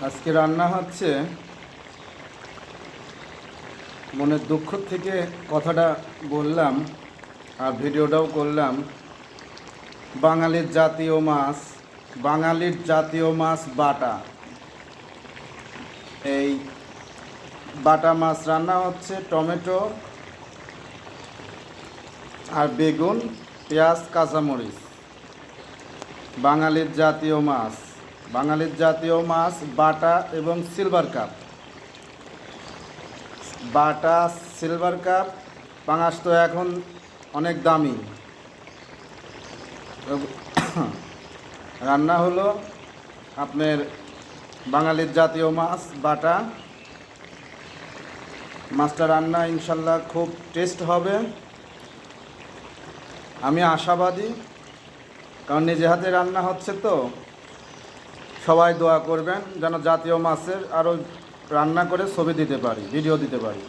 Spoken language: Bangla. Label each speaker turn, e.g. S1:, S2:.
S1: আজকে রান্না হচ্ছে, মনের দুঃখ থেকে কথাটা বললাম আর ভিডিওটাও করলাম। বাঙালির জাতীয় মাছ বাটা। এই বাটা মাছ রান্না হচ্ছে টমেটো আর বেগুন, পেঁয়াজ, কাঁচামরিচ। বাঙালির জাতীয় মাছ বাটা এবং সিলভার কাপ। বাটা, সিলভার কাপ। পাঙাশ তো এখন অনেক দামি। রান্না হলো আপনার বাঙালির জাতীয় মাছ বাটা। মাছটা রান্না ইনশাল্লাহ খুব টেস্ট হবে, আমি আশাবাদী। কারণ নিজে হাতে রান্না হচ্ছে তো। সবাই দোয়া করবেন যেন জাতীয় মাছের আরও রান্না করে ছবি দিতে পারি, ভিডিও দিতে পারি।